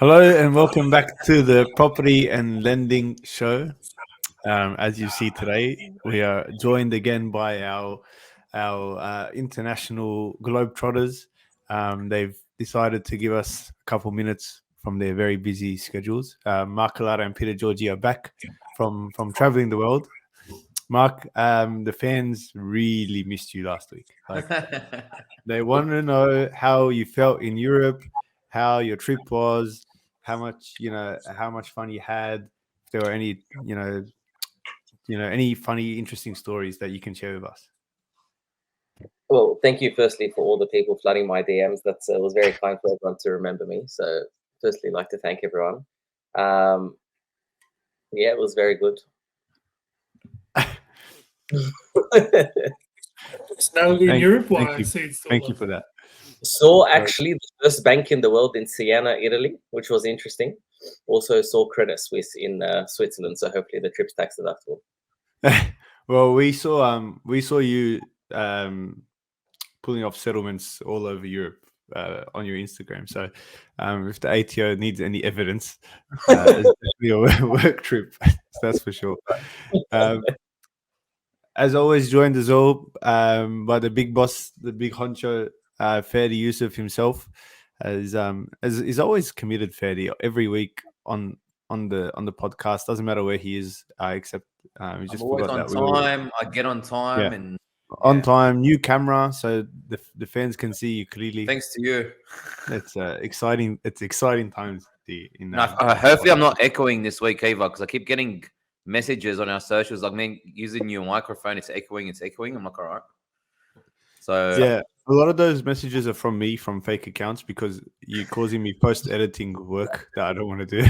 Hello and welcome back to the Property and Lending Show. As you see today, we are joined again by our international globetrotters. They've decided to give us a couple minutes from their very busy schedules. Mark Calata and Peter Georgie are back from traveling the world. Mark, the fans really missed you last week. They want to know how you felt in Europe, how your trip was, how much fun you had. If there were any, any funny, interesting stories that you can share with us. Well, thank you firstly for all the people flooding my DMs. That was very kind for everyone to remember me. So firstly, I'd like to thank everyone. Yeah, it was very good. Personality in Europe, thank you for that. Saw actually the first bank in the world in Siena, Italy, which was interesting. Also saw Credit Suisse in Switzerland, so hopefully the trip's tax deductible. Well, we saw you pulling off settlements all over Europe on your Instagram. So if the ATO needs any evidence, it's definitely a work trip. That's for sure. As always, joined as well by the big boss, the big honcho, Ferdi Yusuf himself. As he's always committed, Ferdi, every week on the podcast. Doesn't matter where he is, except we just always forgot on time. I get on time and on time. New camera, so the fans can see you clearly. Thanks to you. It's exciting. It's exciting times. Hopefully, I'm not echoing this week either, because I keep getting messages on our socials like, "Man, using your microphone, it's echoing." I'm like, all right. So yeah, a lot of those messages are from me, from fake accounts, because you're causing me post-editing work that I don't want to do.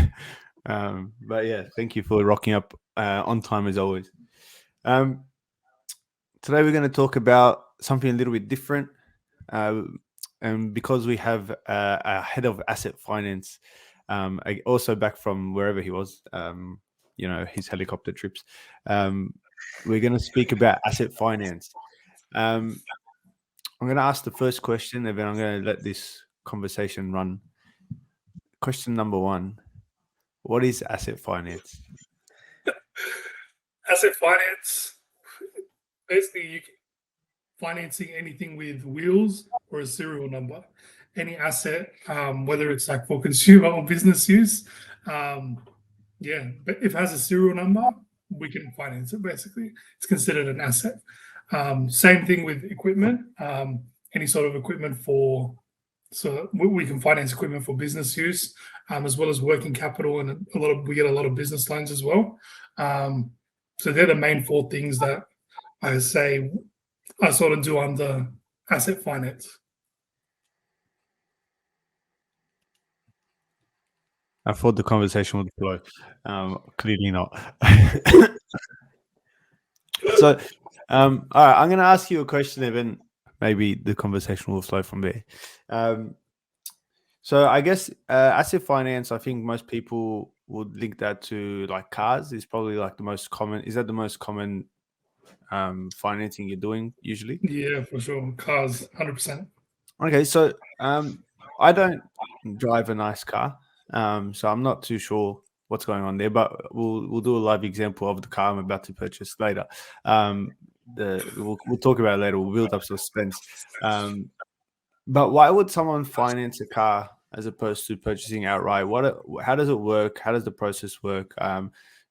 But yeah, thank you for rocking up on time as always. Today we're going to talk about something a little bit different, and because we have a head of asset finance, also back from wherever he was, his helicopter trips. We're going to speak about asset finance. I'm going to ask the first question, and then I'm going to let this conversation run. Question number one: what is asset finance? Asset finance, basically, you can financing anything with wheels or a serial number. Any asset, whether it's like for consumer or business use, but if it has a serial number, we can finance it. Basically, it's considered an asset. Same thing with equipment. Any sort of equipment so we can finance equipment for business use, as well as working capital, and we get a lot of business loans as well. So they're the main four things that I say I sort of do under asset finance. I thought the conversation would flow. Clearly not. So, all right, I'm going to ask you a question, Evan. Maybe the conversation will flow from there. So I guess asset finance, I think most people would link that to like cars. Is probably like the most common. Is that the most common financing you're doing usually? Yeah, for sure. Cars, 100%. Okay, so I don't drive a nice car, so I'm not too sure what's going on there. But we'll do a live example of the car I'm about to purchase later. We'll talk about it later. We'll build up suspense. But why would someone finance a car as opposed to purchasing outright? How does it work? How does the process work?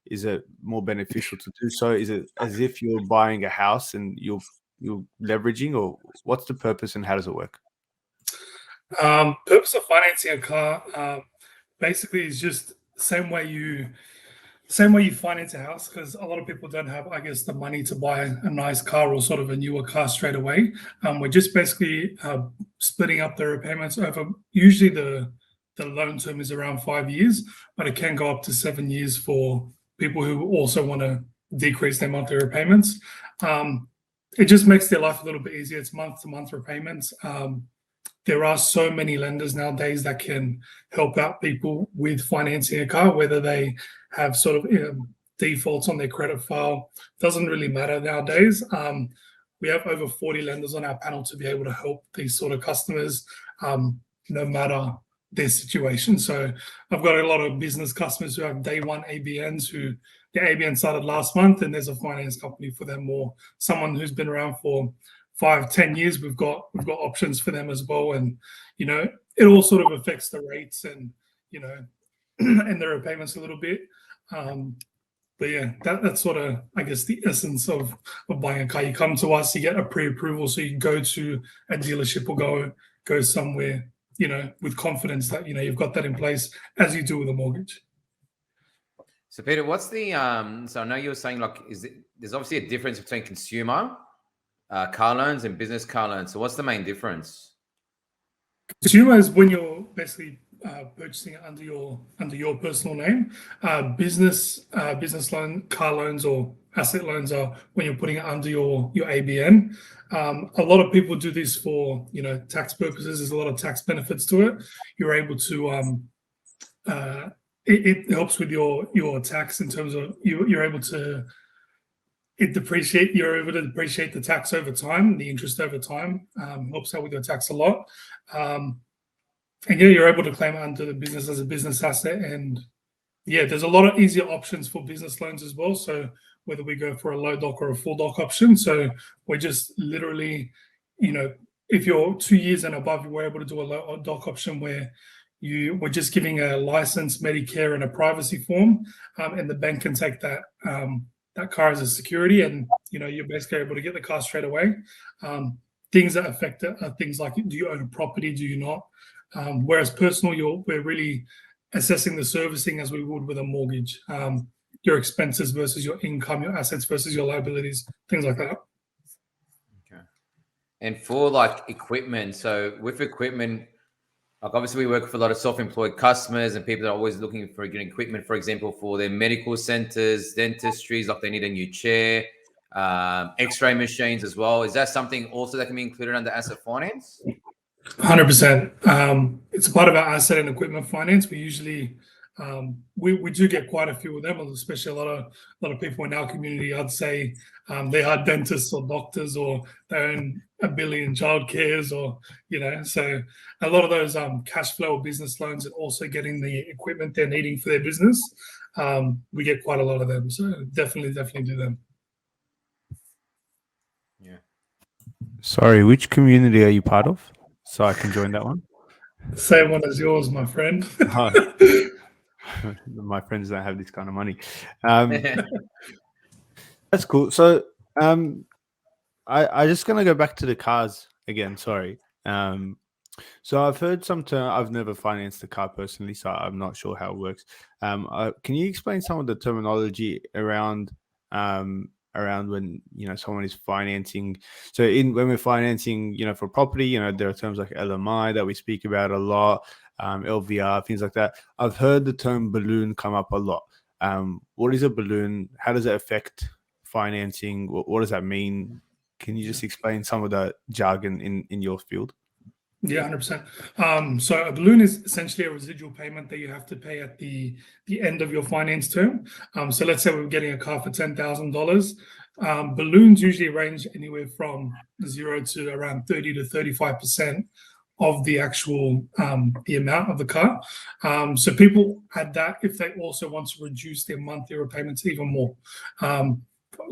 Is it more beneficial to do so? Is it as if you're buying a house and you're leveraging, or what's the purpose and how does it work? Purpose of financing a car basically is just same way you finance a house, because a lot of people don't have, I guess, the money to buy a nice car or sort of a newer car straight away. We're just basically splitting up the repayments over. Usually the loan term is around 5 years, but it can go up to 7 years for people who also want to decrease their monthly repayments. It just makes their life a little bit easier. It's month-to-month repayments. There are so many lenders nowadays that can help out people with financing a car, whether they have sort of defaults on their credit file. Doesn't really matter nowadays. We have over 40 lenders on our panel to be able to help these sort of customers, no matter their situation. So I've got a lot of business customers who have day one ABNs who their ABN started last month, and there's a finance company for them, or someone who's been around for 5-10 years. We've got options for them as well, and it all sort of affects the rates and and the repayments a little bit. But yeah, that's sort of, I guess, the essence of buying a car. You come to us, you get a pre-approval, so you can go to a dealership or go somewhere, with confidence that you've got that in place, as you do with a mortgage. So Peter, what's the so I know you were saying there's obviously a difference between consumer car loans and business car loans. So what's the main difference? Consumer is when you're basically purchasing it under your personal name. Business loan, car loans, or asset loans are when you're putting it under your ABN. A lot of people do this for tax purposes. There's a lot of tax benefits to it. You're able to it helps with your tax in terms of you're able to depreciate the tax over time, the interest over time. Helps out with your tax a lot. And you're able to claim it under the business as a business asset. And there's a lot of easier options for business loans as well. So whether we go for a low doc or a full doc option, so we're just literally, if you're 2 years and above, we're able to do a low doc option where we're just giving a license, Medicare, and a privacy form, and the bank can take that car as a security, and you're basically able to get the car straight away. Things that affect it are things like, do you own a property, do you not? Whereas personal, we're really assessing the servicing as we would with a mortgage. Your expenses versus your income, your assets versus your liabilities, things like that. Okay. And for equipment, so with equipment, obviously we work with a lot of self-employed customers and people that are always looking for good equipment, for example, for their medical centers, dentistries, they need a new chair, x-ray machines as well. Is that something also that can be included under asset finance? 100%. It's a part of our asset and equipment finance. We usually we do get quite a few of them, especially a lot of people in our community. I'd say they are dentists or doctors, or they own a billion childcares, or so a lot of those cash flow or business loans, and also getting the equipment they're needing for their business. We get quite a lot of them, so definitely do them. Yeah. Sorry, which community are you part of? So I can join that one. Same one as yours, my friend. My friends don't have this kind of money. That's cool. So I just gonna go back to the cars again. Sorry. So I've heard some term. I've never financed a car personally, so I'm not sure how it works. Can you explain some of the terminology around when someone is financing? So when we're financing, for property, there are terms like LMI that we speak about a lot, LVR, things like that. I've heard the term balloon come up a lot. What is a balloon? How does it affect financing? What does that mean? Can you just explain some of the jargon in your field? Yeah, 100%. So a balloon is essentially a residual payment that you have to pay at the end of your finance term. So let's say we're getting a car for $10,000. Balloons usually range anywhere from 0 to around 30 to 35% of the actual the amount of the car. So people add that if they also want to reduce their monthly repayments even more.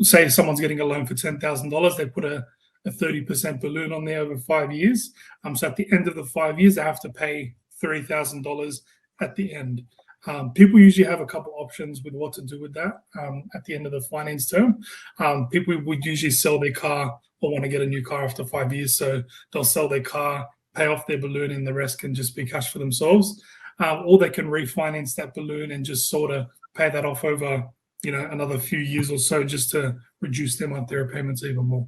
Say someone's getting a loan for $10,000, they put a 30% balloon on there over 5 years. So at the end of the 5 years, they have to pay $3,000 at the end. People usually have a couple options with what to do with that at the end of the finance term. People would usually sell their car or want to get a new car after 5 years. So they'll sell their car, pay off their balloon, and the rest can just be cash for themselves. Or they can refinance that balloon and just sort of pay that off over another few years or so, just to reduce their monthly repayments even more.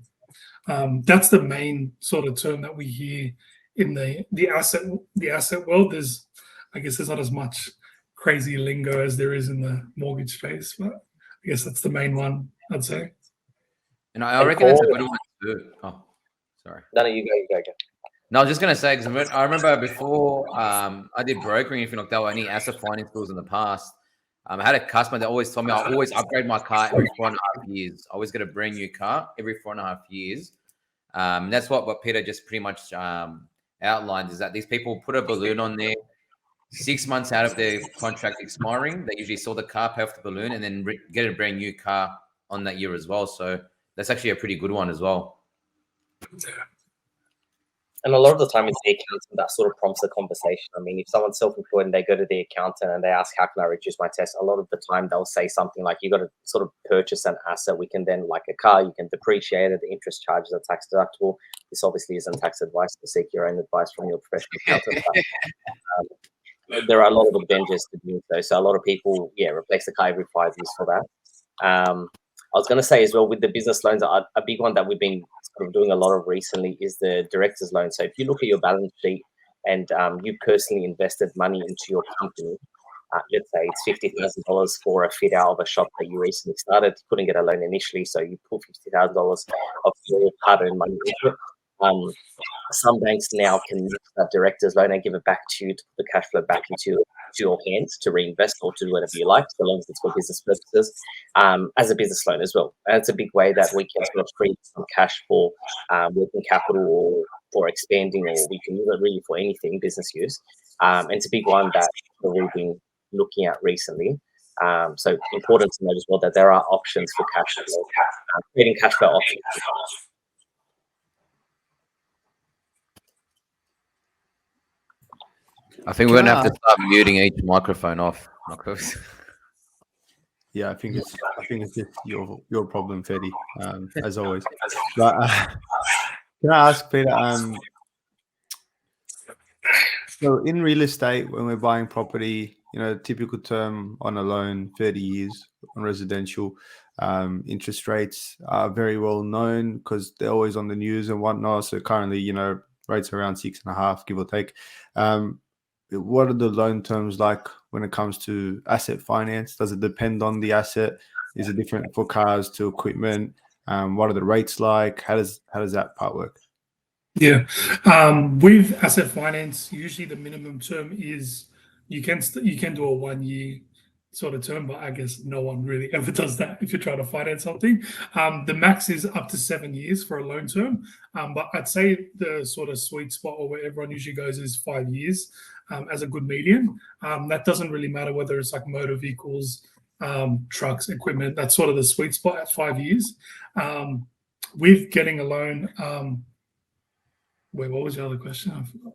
That's the main sort of term that we hear in the asset world. There's not as much crazy lingo as there is in the mortgage space, but I guess that's the main one, I'd say. And I reckon that's a good one too. Oh, sorry. No, you go. No, I was just going to say, because I remember before I did brokering, if there were any asset finance tools in the past, I had a customer that always told me I always upgrade my car every 4.5 years. I always get a brand new car every 4.5 years. That's what Peter just pretty much outlined, is that these people put a balloon on there. 6 months out of their contract expiring, they usually sell the car, pay off the balloon, and then get a brand new car on that year as well. So that's actually a pretty good one as well. And a lot of the time it's the accountant that sort of prompts the conversation. I mean, if someone's self-employed and they go to the accountant and they ask, how can I reduce my tax? A lot of the time they'll say something like, you got to sort of purchase an asset. We can then, like a car, you can depreciate it. The interest charges are tax deductible. This obviously isn't tax advice, to seek your own advice from your professional accountant. But, there are a lot of advantages to doing so. So a lot of people, replace the car every 5 years for that. I was going to say as well, with the business loans, a big one that we've been sort of doing a lot of recently is the director's loan. So if you look at your balance sheet and you personally invested money into your company, let's say it's $50,000 for a fit out of a shop that you recently started, you couldn't get a loan initially, so you put $50,000 of your hard-earned money into it. Some banks now can use that director's loan and give it back to you to put the cash flow back into your hands to reinvest or to do whatever you like, so long as it's for business purposes, as a business loan as well. And it's a big way that we can sort of free some cash for working capital or for expanding, or we can use it really for anything business use. And it's a big one that we've been looking at recently. So important to note as well that there are options for cash flow, creating cash flow options. I think we're gonna have to start muting each microphone off. Yeah, I think it's just your problem, Fetty, as always. But can I ask Peter? So in real estate, when we're buying property, typical term on a loan, 30 years on residential, interest rates are very well known because they're always on the news and whatnot. So currently, rates are around 6.5, give or take. What are the loan terms like when it comes to asset finance? Does it depend on the asset? Is it different for cars to equipment? What are the rates like? How does that part work? Yeah, with asset finance, usually the minimum term is you can do a 1 year sort of term, but I guess no one really ever does that if you're trying to finance something. The max is up to 7 years for a loan term, but I'd say the sort of sweet spot or where everyone usually goes is 5 years as a good median. That doesn't really matter whether it's like motor vehicles, trucks, equipment. That's sort of the sweet spot at 5 years. With getting a loan, wait, what was the other question? I forgot.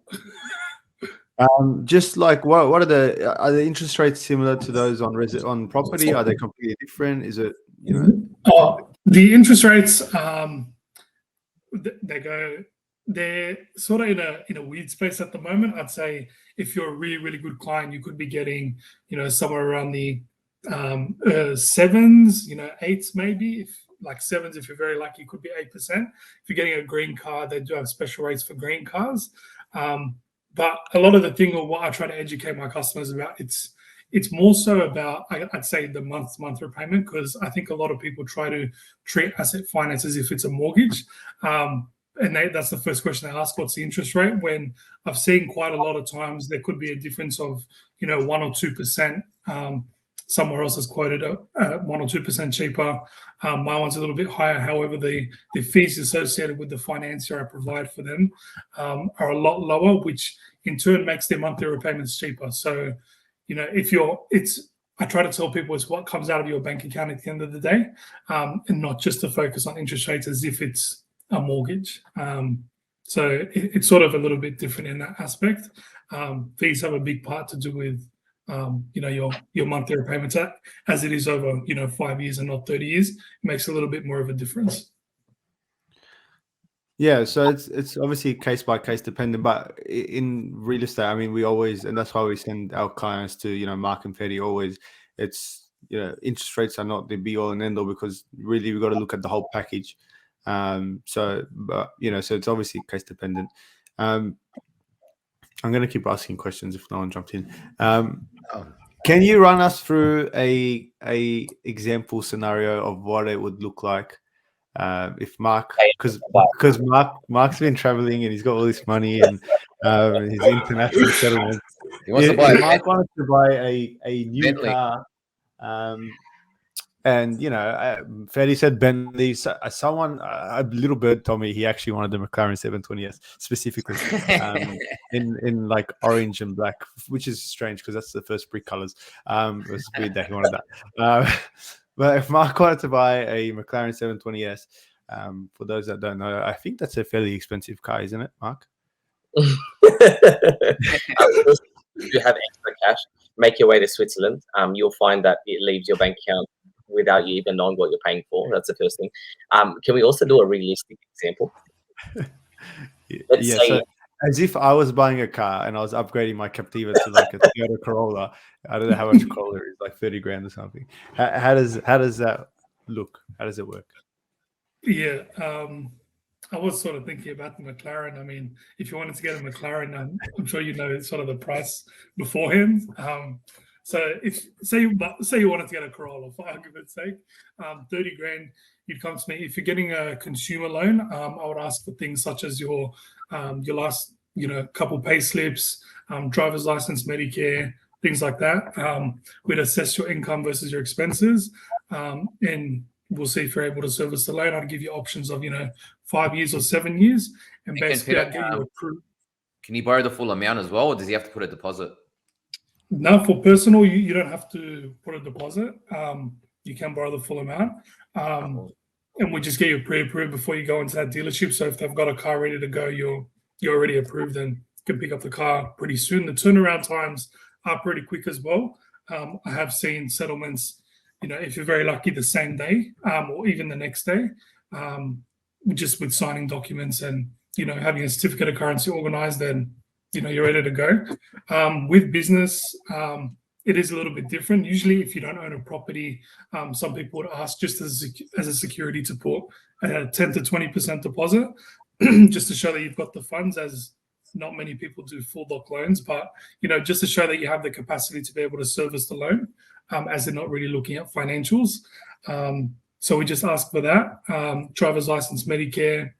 Just like what are the interest rates similar to those on property? Are they completely different? Is it the interest rates? They're sort of in a weird space at the moment. I'd say if you're a really, really good client, you could be getting somewhere around the 7s, 8s maybe. Like 7s, if you're very lucky, could be 8%. If you're getting a green card, they do have special rates for green cars. But a lot of the thing, or what I try to educate my customers about, it's more so about, I'd say, the month-to-month repayment, because I think a lot of people try to treat asset finance as if it's a mortgage. And that's the first question they ask, what's the interest rate? When I've seen quite a lot of times there could be a difference of 1 or 2%. Somewhere else is quoted at 1 or 2% cheaper. My one's a little bit higher. However, the fees associated with the financier I provide for them are a lot lower, which in turn makes their monthly repayments cheaper. So, I try to tell people it's what comes out of your bank account at the end of the day, and not just to focus on interest rates as if it's a mortgage. So it's sort of a little bit different in that aspect. Fees have a big part to do with your monthly repayments, as it is over 5 years and not 30 years. It makes a little bit more of a difference. Yeah, so it's obviously case by case dependent, but in real estate, I mean, we always, and that's why we send our clients to Mark and Fetty always. It's interest rates are not the be all and end all, because really we've got to look at the whole package. So it's obviously case dependent. I'm going to keep asking questions if no one jumped in. Can you run us through a example scenario of what it would look like if Mark, because Mark's been traveling and he's got all this money and his international settlements. He wants to buy Mark wanted to buy a new Bentley car. And Fetty said Bentley. Someone, a little bird told me he actually wanted the McLaren 720S specifically, in like orange and black, which is strange because that's the first brick colors. It was weird that he wanted that. But if Mark wanted to buy a McLaren 720S, for those that don't know, I think that's a fairly expensive car, isn't it, Mark? If you have extra cash, make your way to Switzerland. You'll find that it leaves your bank account without you even knowing what you're paying for. That's the first thing. Can we also do a realistic example? Let's say, so as if I was buying a car and I was upgrading my Captiva to like a Toyota Corolla. I don't know how much a Corolla is, like 30 grand or something. How does that look? How does it work? Yeah, I was sort of thinking about the McLaren. I mean, if you wanted to get a McLaren, I'm sure you know sort of the price beforehand. So if say you wanted to get a Corolla, for argument's sake, 30 grand, you'd come to me. If you're getting a consumer loan, I would ask for things such as your last couple pay slips, driver's license, Medicare, things like that. We'd assess your income versus your expenses, and we'll see if you're able to service the loan. I'd give you options of 5 years or 7 years, and basically I'd get you approved. Can you borrow the full amount as well, or does he have to put a deposit? No, for personal, you don't have to put a deposit. You can borrow the full amount, and we just get you pre-approved before you go into that dealership. So if they've got a car ready to go, you're already approved and can pick up the car pretty soon. The turnaround times are pretty quick as well. I have seen settlements, if you're very lucky, the same day, or even the next day, just with signing documents and having a certificate of currency organized, then you're ready to go. With business, it is a little bit different. Usually, if you don't own a property, some people would ask just as a security to put a 10 to 20% deposit, just to show that you've got the funds, as not many people do full doc loans, but just to show that you have the capacity to be able to service the loan, as they're not really looking at financials. So we just ask for that, driver's license, Medicare,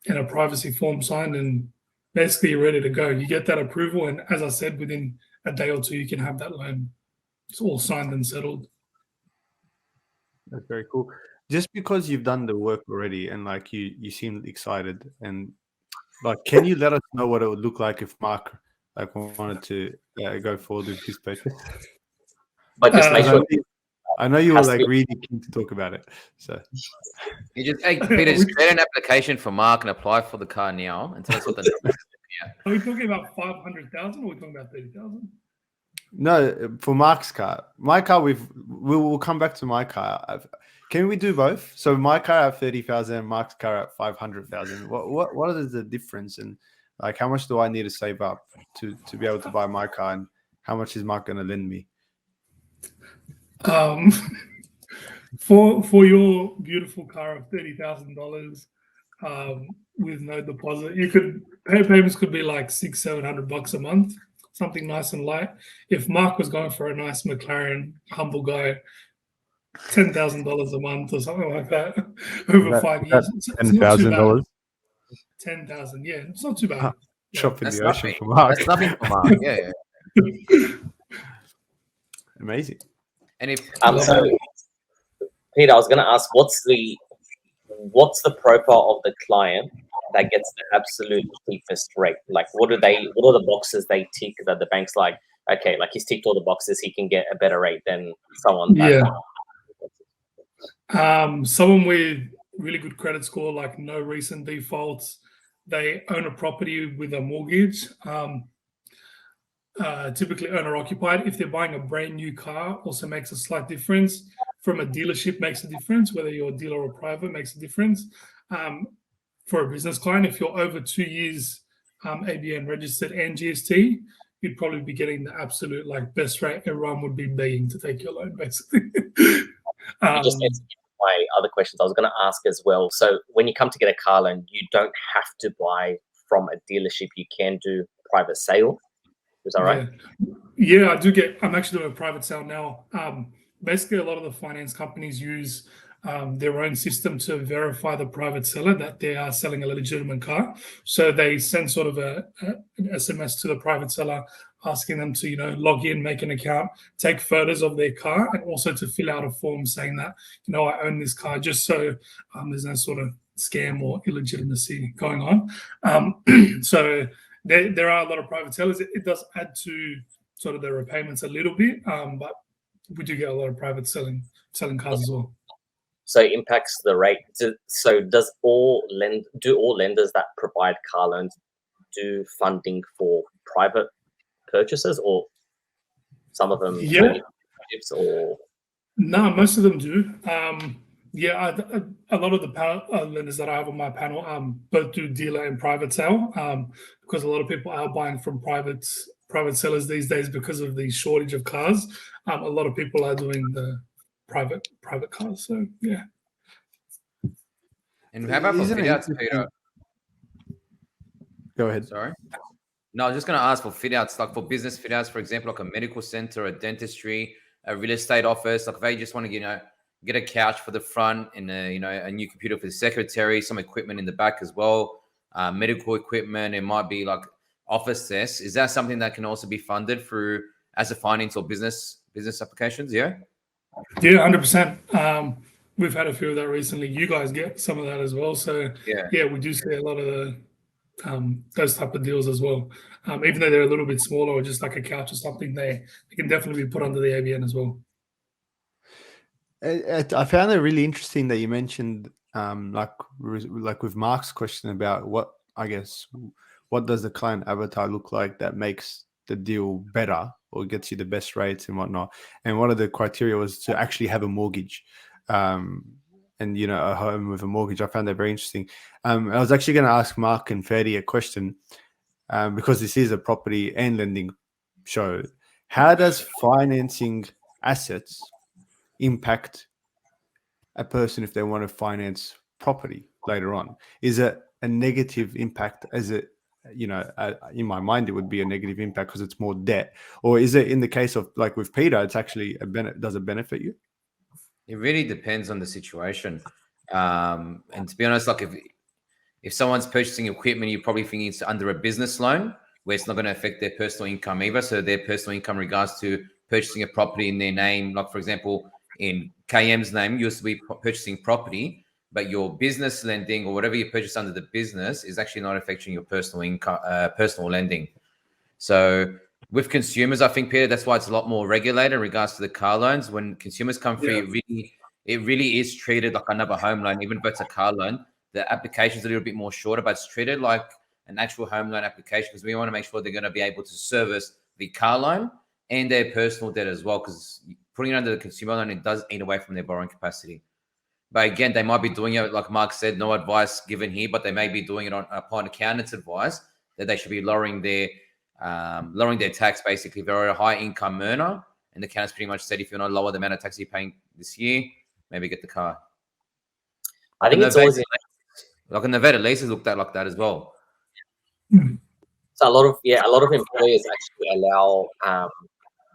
and a privacy form signed, and basically you're ready to go. You get that approval, and as I said, within a day or two, you can have that loan. It's all signed and settled. That's very cool. Just because you've done the work already, and like you seem excited, and like, can you let us know what it would look like if Mark wanted to go forward with his purchase? But just make sure. I know you were really keen to talk about it. So you just Peter, just create an application for Mark and apply for the car now, and tell us what the numbers are. Are we talking about 500,000 or are we talking about 30,000? No, for Mark's car. My car, we'll come back to my car. Can we do both? So my car at 30,000, Mark's car at 500,000. What is the difference, and like how much do I need to save up to be able to buy my car, and how much is Mark going to lend me? For your beautiful car of $30,000, with no deposit, payments could be like $600-700 a month, something nice and light. If Mark was going for a nice McLaren, humble guy, $10,000 a month or something like that over 5 years, $10,000. 10,000, yeah, it's not too bad. Shop in the ocean for Mark. That's nothing for Mark. Yeah. Amazing. And if so, Peter, I was going to ask, what's the profile of the client that gets the absolute cheapest rate? Like, what are the boxes they tick that the bank's like, okay, like he's ticked all the boxes, he can get a better rate than someone. Someone with really good credit score, like no recent defaults, they own a property with a mortgage, typically owner occupied. If they're buying a brand new car, also makes a slight difference. From a dealership makes a difference, whether you're a dealer or private makes a difference. For a business client, if you're over 2 years ABN registered and GST, you'd probably be getting the absolute best rate. Everyone would be begging to take your loan, basically. You just answered my other questions I was going to ask as well. So when you come to get a car loan, you don't have to buy from a dealership. You can do private sale. Is that right? Yeah, I do I'm actually doing a private sale now. Basically, a lot of the finance companies use their own system to verify the private seller that they are selling a legitimate car. So they send sort of an SMS to the private seller asking them to, log in, make an account, take photos of their car, and also to fill out a form saying that, I own this car, just so there's no sort of scam or illegitimacy going on. So there are a lot of private sellers. It does add to sort of their repayments a little bit, but we do get a lot of private selling cars as well. So it impacts the rate. So do all lenders that provide car loans do funding for private purchases, or some of them? Yeah. Or no, most of them do. A lot of the lenders that I have on my panel both do dealer and private sale, because a lot of people are buying from private sellers these days because of the shortage of cars. A lot of people are doing the private cars. So yeah. And how about for fit outs, Peter? Go ahead. Sorry. No, I was just going to ask for fit outs, like for business fit outs, for example, like a medical center, a dentistry, a real estate office. Like if they just want to, get a couch for the front and a new computer for the secretary, some equipment in the back as well, medical equipment. It might be like office desks. Is that something that can also be funded through as a finance or business applications? Yeah. Yeah, 100%. We've had a few of that recently. You guys get some of that as well. So yeah, we do see a lot of the those type of deals as well. Even though they're a little bit smaller or just like a couch or something, they can definitely be put under the ABN as well. I found it really interesting that you mentioned, like with Mark's question about what does the client avatar look like that makes the deal better or gets you the best rates and whatnot. And one of the criteria was to actually have a mortgage, and a home with a mortgage. I found that very interesting. I was actually going to ask Mark and Ferdy a question, because this is a property and lending show. How does financing assets impact a person if they want to finance property later on? Is it a negative impact? Is it, in my mind, it would be a negative impact because it's more debt? Or is it, in the case of like with Peter, it's actually does it benefit you? It really depends on the situation. And to be honest, like if someone's purchasing equipment, you're probably thinking it's under a business loan where it's not going to affect their personal income either. So their personal income in regards to purchasing a property in their name, like for example, in KM's name, you used to be purchasing property, but your business lending or whatever you purchase under the business is actually not affecting your personal income, personal lending. So with consumers, I think, Peter, that's why it's a lot more regulated in regards to the car loans. When consumers come through, it really is treated like another home loan, even if it's a car loan. The application's a little bit more shorter, but it's treated like an actual home loan application because we want to make sure they're going to be able to service the car loan and their personal debt as well, because putting it under the consumer loan, it does eat away from their borrowing capacity. But again, they might be doing it, like Mark said, no advice given here, but they may be doing it upon accountant's advice that they should be lowering their tax. Basically, if they're a high income earner, and the accountant's pretty much said if you're not lower the amount of tax you're paying this year, maybe get the car. I think it's always like a Nevada leases looked at like that as well. So a lot of employers actually allow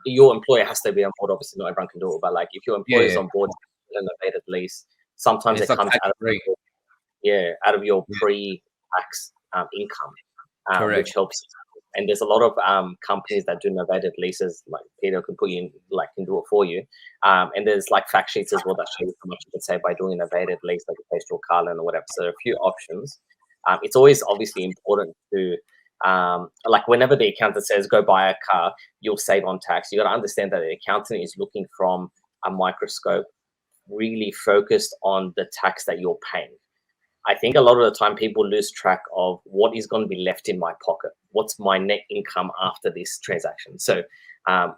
your employer has to be on board. Obviously, not everyone can do it, but like if your employer is on board with an novated lease, sometimes it comes out of your pre-tax income, which helps. And there's a lot of companies that do novated leases, like Peter can put you in, like can do it for you. And there's like fact sheets as well that show you how much you can save by doing a novated lease, like a postal car loan or whatever. So there are a few options. It's always obviously important to, like whenever the accountant says go buy a car, you'll save on tax. You got to understand that the accountant is looking from a microscope, really focused on the tax that you're paying. I think a lot of the time people lose track of what is going to be left in my pocket. What's my net income after this transaction? So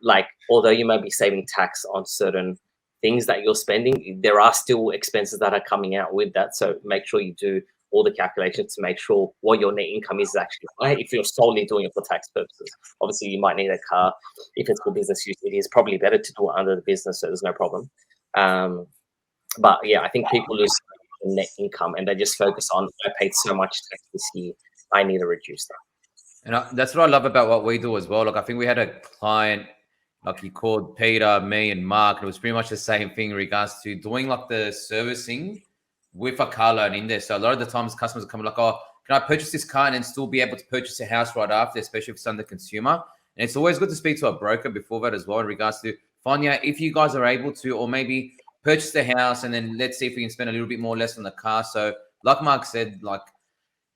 like, although you may be saving tax on certain things that you're spending, there are still expenses that are coming out with that. So make sure you do all the calculations to make sure what your net income is actually high if you're solely doing it for tax purposes. Obviously, you might need a car. If it's for business use, it is probably better to do it under the business, so there's no problem. But yeah, I think people lose net income and they just focus on, I paid so much tax this year, I need to reduce that. And that's what I love about what we do as well. Like I think we had a client like he called Peter, me, and Mark. And it was pretty much the same thing in regards to doing like the servicing with a car loan in there. So a lot of the times customers are coming like, oh, can I purchase this car and then still be able to purchase a house right after, especially if it's under consumer? And it's always good to speak to a broker before that as well in regards to finding out if you guys are able to, or maybe purchase the house and then let's see if we can spend a little bit more less on the car. So like Mark said, like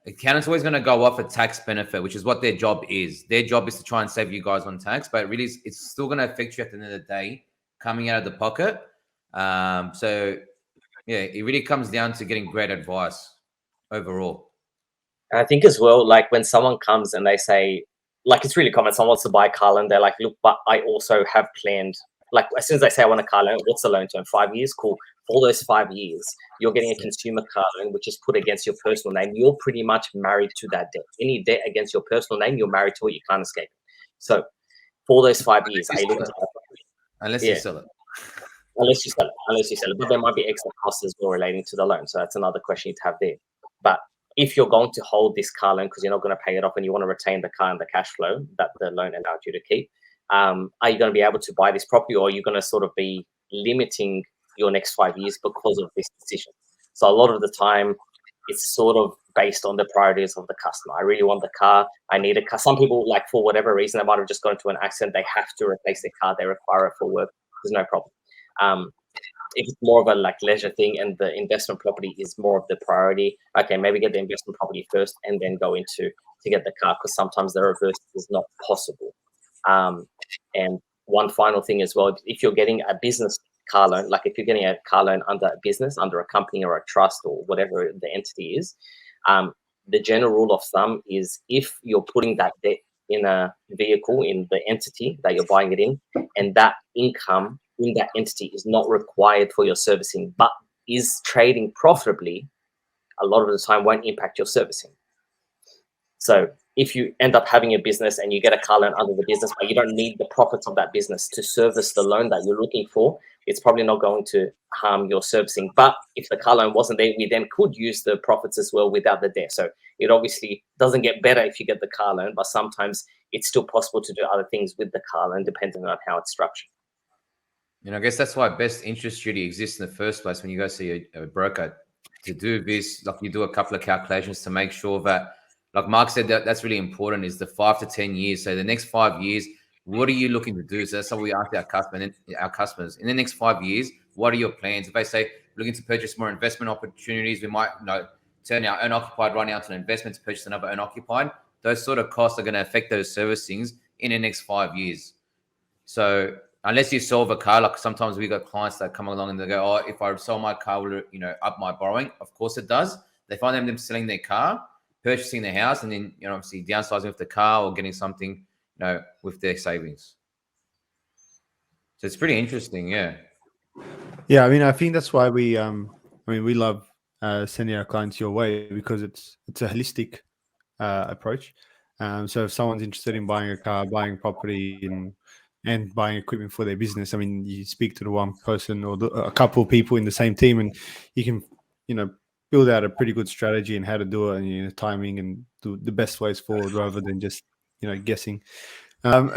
accountant's always going to go off a tax benefit, which is what their job is. Their job is to try and save you guys on tax, but really it's still going to affect you at the end of the day coming out of the pocket. So yeah, it really comes down to getting great advice overall. And I think as well, like when someone comes and they say, like it's really common, someone wants to buy a car loan, they're like, look, but I also have planned, like as soon as they say I want a car loan, what's the loan term? 5 years? Cool. For those 5 years, you're getting a consumer car loan, which is put against your personal name. You're pretty much married to that debt. Any debt against your personal name, you're married to it. You can't escape it. So for those 5 years, are you looking to unless you sell it. Unless you sell it. But there might be extra costs as well relating to the loan. So that's another question you'd have there. But if you're going to hold this car loan because you're not going to pay it off and you want to retain the car and the cash flow that the loan allowed you to keep, are you going to be able to buy this property, or are you going to sort of be limiting your next 5 years because of this decision? So a lot of the time, it's sort of based on the priorities of the customer. I really want the car. I need a car. Some people, like for whatever reason, they might have just gone into an accident. They have to replace their car. They require it for work. There's no problem. If it's more of a like leisure thing and the investment property is more of the priority, okay, maybe get the investment property first and then go into to get the car, because sometimes the reverse is not possible. And one final thing as well, if you're getting a business car loan, like if you're getting a car loan under a business, under a company or a trust or whatever the entity is, the general rule of thumb is if you're putting that debt in a vehicle, in the entity that you're buying it in, and that income in that entity is not required for your servicing, but is trading profitably, a lot of the time won't impact your servicing. So if you end up having a business and you get a car loan under the business, but you don't need the profits of that business to service the loan that you're looking for, it's probably not going to harm your servicing. But if the car loan wasn't there, we then could use the profits as well without the debt. So it obviously doesn't get better if you get the car loan, but sometimes it's still possible to do other things with the car loan depending on how it's structured. And I guess that's why best interest duty exists in the first place when you go see a broker to do this. Like you do a couple of calculations to make sure that, like Mark said, that's really important, is the 5 to 10 years. So the next 5 years, what are you looking to do? So that's what we ask our customers. In the next 5 years, what are your plans? If they say looking to purchase more investment opportunities, we might turn our owner-occupied right now to an investment to purchase another owner-occupied. Those sort of costs are going to affect those servicings in the next 5 years. So unless you solve a car, like sometimes we got clients that come along and they go, oh, if I sell my car, will it, up my borrowing? Of course it does. They find them selling their car, purchasing the house, and then, obviously downsizing with the car or getting something, with their savings. So it's pretty interesting. Yeah. Yeah. I mean, I think that's why we love sending our clients your way, because it's a holistic approach. So if someone's interested in buying a car, buying property, and buying equipment for their business, I mean, you speak to the one person or a couple of people in the same team, and you can, build out a pretty good strategy and how to do it, and timing and do the best ways forward rather than just guessing. Does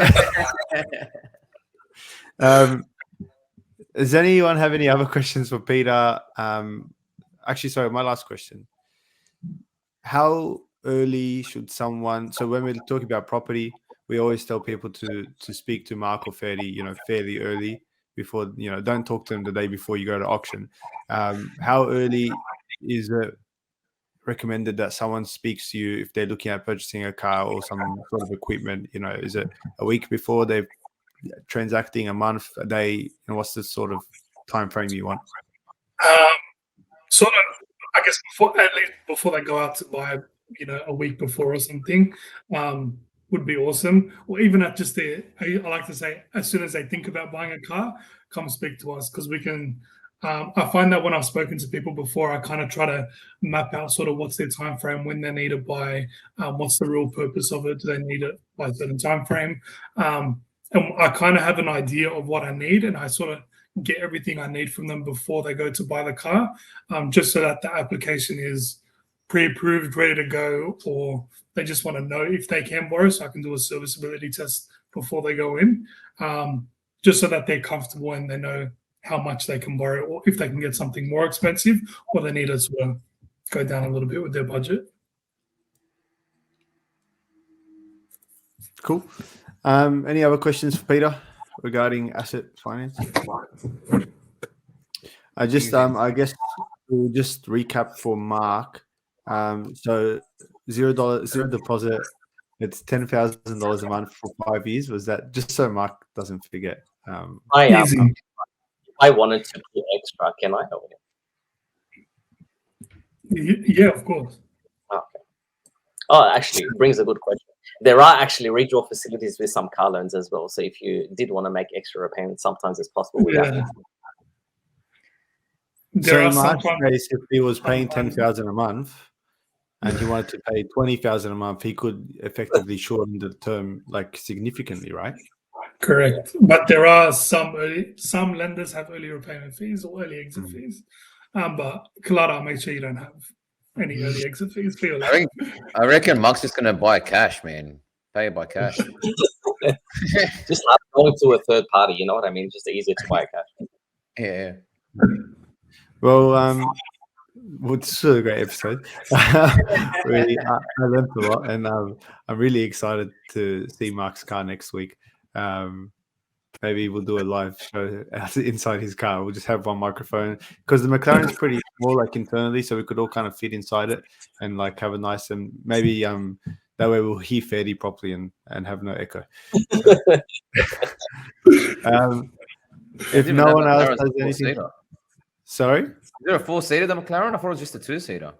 anyone have any other questions for Peter? Actually, sorry, my last question. How early should someone? So when we're talking about property, we always tell people to speak to Mark or Ferdy, fairly early before, don't talk to them the day before you go to auction. How early is it recommended that someone speaks to you if they're looking at purchasing a car or some sort of equipment? Is it a week before they're transacting, a month, a day? And what's the sort of time frame you want? Sort of, I guess, before they go out to buy, a week before or something, would be awesome. Or even at just I like to say, as soon as they think about buying a car, come speak to us, because we can. I find that when I've spoken to people before, I kind of try to map out sort of what's their time frame, when they need to buy, what's the real purpose of it, do they need it by a certain time frame, and I kind of have an idea of what I need, and I sort of get everything I need from them before they go to buy the car, just so that the application is pre-approved, ready to go, or they just want to know if they can borrow, so I can do a serviceability test before they go in. just so that they're comfortable and they know how much they can borrow, or if they can get something more expensive, or they need to sort of go down a little bit with their budget. Cool. Any other questions for Peter regarding asset finance? I guess we'll just recap for Mark. So zero deposit. It's $10,000 a month for 5 years. Was that just so Mark doesn't forget? Easy. If I wanted to put extra, can I? Yeah, of course. Okay. Oh, actually, it brings a good question. There are actually redraw facilities with some car loans as well. So if you did want to make extra repayments, sometimes it's possible without. Yeah. So There in are some Mark's case, if he was paying $10,000 a month and he wanted to pay $20,000 a month, he could effectively shorten the term like significantly, right? Correct. But there are some lenders have early repayment fees or early exit fees. But Clara, make sure you don't have any early exit fees for your loan. I reckon Mark's just gonna buy cash, man. Pay it by cash. Just like going to a third party, you know what I mean? Just easier to buy cash. Yeah. Well, it's a great episode. I learned a lot, and I'm really excited to see Mark's car next week. Maybe we'll do a live show inside his car. We'll just have one microphone because the McLaren's pretty small, like internally, so we could all kind of fit inside it and like have a nice and maybe that way we'll hear Ferdy properly and have no echo. So, if no one else has anything, sorry, is there a 4-seater, the McLaren? I thought it was just a 2-seater.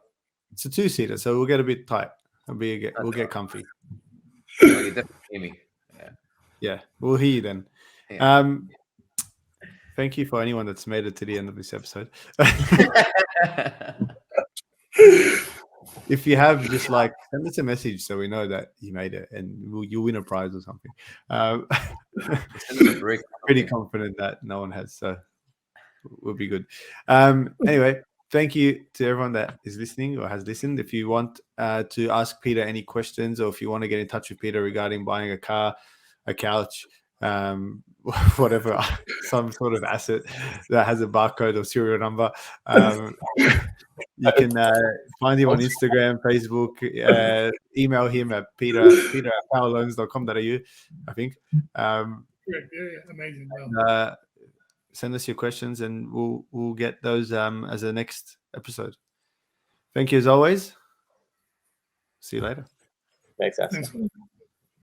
It's a 2-seater, so we'll get a bit tight. We'll get comfy. Oh, you definitely hear me. Yeah, we'll hear you then. Yeah. Thank you for anyone that's made it to the end of this episode. If you have, just like send us a message so we know that you made it, and you'll win a prize or something. Pretty confident that no one has, so we'll be good. Anyway, thank you to everyone that is listening or has listened. If you want to ask Peter any questions, or if you want to get in touch with Peter regarding buying a car, a couch, whatever, some sort of asset that has a barcode or serial number, you can find him on Instagram, Facebook, email him at peter@powerloans.com.au, I think. Yeah, amazing. Send us your questions and we'll get those as a next episode. Thank you as always. See you later. Thanks, guys. Thanks.